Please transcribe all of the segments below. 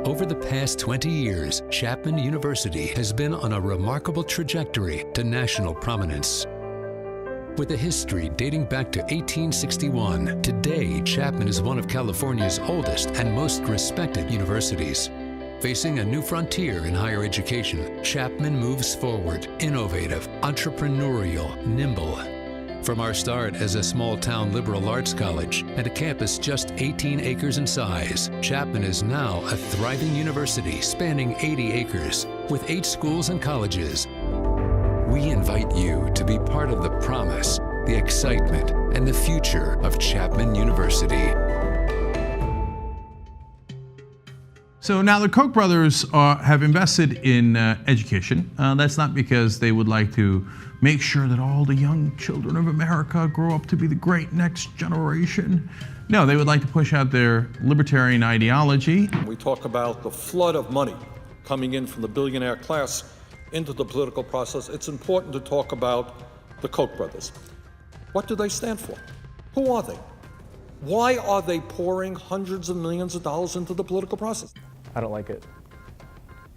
Over the past 20 years, Chapman University has been on a remarkable trajectory to national prominence. With a history dating back to 1861, today Chapman is one of California's oldest and most respected universities. Facing a new frontier in higher education, Chapman moves forward, innovative, entrepreneurial, nimble. From our start as a small-town liberal arts college and a campus just 18 acres in size, Chapman is now a thriving university spanning 80 acres with 8 schools and colleges. We invite you to be part of the promise, the excitement, and the future of Chapman University. So now the Koch brothers have invested in education. That's not because they would like to make sure that all the young children of America grow up to be the great next generation. No, they would like to push out their libertarian ideology. We talk about the flood of money coming in from the billionaire class into the political process. It's important to talk about the Koch brothers. What do they stand for? Who are they? Why are they pouring hundreds of millions of dollars into the political process? I don't like it.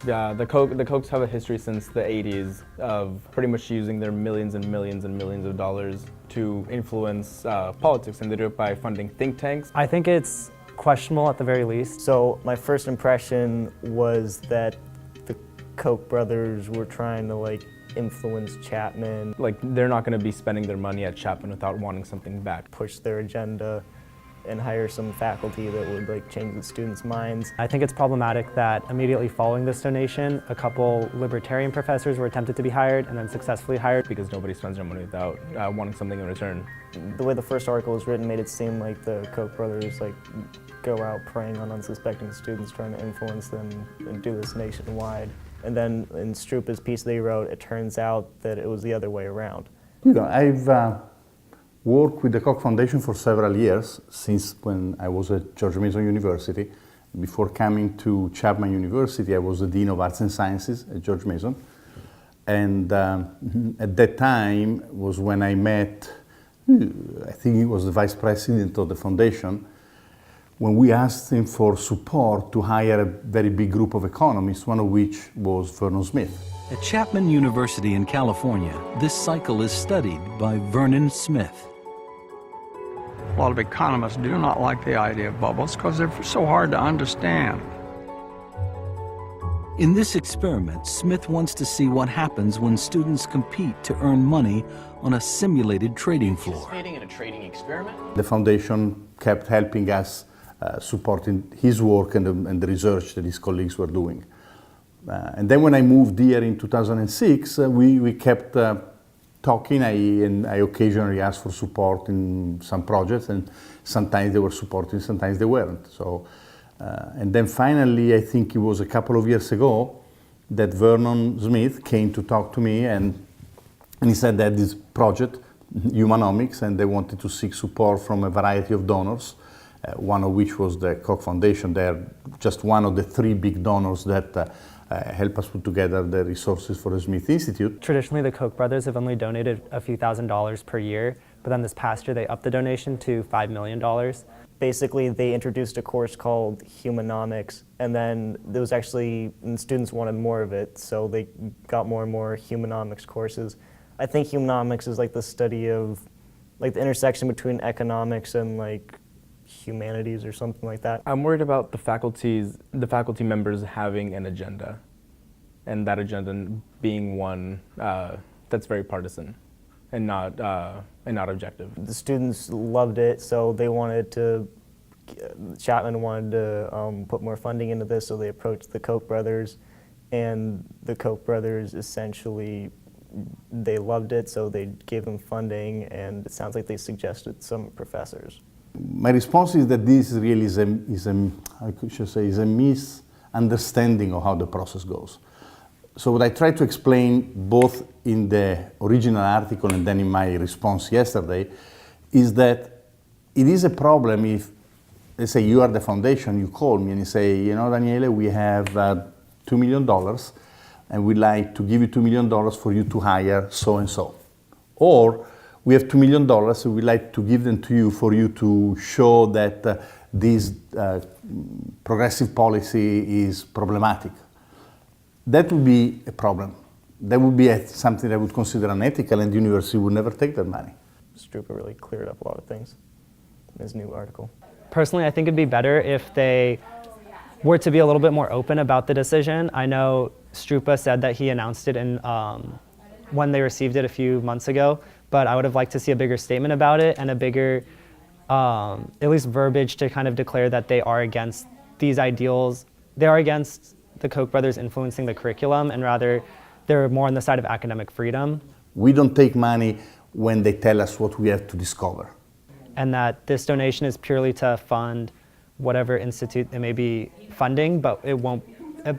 Yeah, the Kochs have a history since the 80s of pretty much using their millions and millions and millions of dollars to influence politics, and they do it by funding think tanks. I think it's questionable at the very least. So my first impression was that the Koch brothers were trying to influence Chapman. Like, they're not going to be spending their money at Chapman without wanting something back. Push their agenda and hire some faculty that would change the students' minds. I think it's problematic that immediately following this donation, a couple libertarian professors were attempted to be hired and then successfully hired. Because nobody spends their money without wanting something in return. The way the first article was written made it seem like the Koch brothers go out preying on unsuspecting students, trying to influence them and do this nationwide. And then in Strupa's piece they wrote, it turns out that it was the other way around. I've worked with the Koch Foundation for several years, since when I was at George Mason University. Before coming to Chapman University, I was the Dean of Arts and Sciences at George Mason. And at that time was when I met, I think he was the vice president of the foundation, when we asked him for support to hire a very big group of economists, one of which was Vernon Smith. At Chapman University in California, this cycle is studied by Vernon Smith. A lot of economists do not like the idea of bubbles because they're so hard to understand. In this experiment, Smith wants to see what happens when students compete to earn money on a simulated trading floor. Participating in a trading experiment? The foundation kept helping us, supporting his work and the research that his colleagues were doing. And then when I moved here in 2006, we kept talking, and I occasionally asked for support in some projects, and sometimes they were supporting, sometimes they weren't. So, and then finally, I think it was a couple of years ago, that Vernon Smith came to talk to me, and he said that this project, Humanomics, and they wanted to seek support from a variety of donors, one of which was the Koch Foundation. They're just one of the 3 big donors that help us put together the resources for the Smith Institute. Traditionally, the Koch brothers have only donated a few $1,000s per year, but then this past year they upped the donation to $5 million. Basically, they introduced a course called Humanomics, and then there was and students wanted more of it, so they got more and more Humanomics courses. I think Humanomics is the study of the intersection between economics and humanities or something like that. I'm worried about the faculty members having an agenda, and that agenda being one that's very partisan and not objective. The students loved it, so they wanted to. Chapman wanted to put more funding into this, so they approached the Koch brothers, and the Koch brothers essentially they loved it, so they gave them funding, and it sounds like they suggested some professors. My response is that this really is a misunderstanding of how the process goes. So what I tried to explain both in the original article and then in my response yesterday is that it is a problem if, let's say you are the foundation, you call me and you say, Daniele, we have $2 million and we'd like to give you $2 million for you to hire so-and-so. Or we have $2 million, and we'd like to give them to you for you to show that these progressive policy is problematic. That would be a problem. That would be something I would consider unethical, and the university would never take that money. Strupa really cleared up a lot of things in his new article. Personally, I think it'd be better if they were to be a little bit more open about the decision. I know Strupa said that he announced it in when they received it a few months ago, but I would have liked to see a bigger statement about it and a bigger, at least verbiage to kind of declare that they are against these ideals. They are against the Koch brothers influencing the curriculum, and rather they're more on the side of academic freedom. We don't take money when they tell us what we have to discover. And that this donation is purely to fund whatever institute it may be funding, but it won't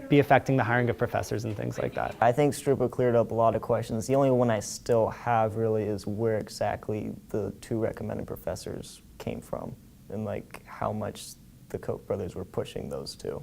be affecting the hiring of professors and things like that. I think Strupa cleared up a lot of questions. The only one I still have really is where exactly the 2 recommended professors came from and like how much the Koch brothers were pushing those 2.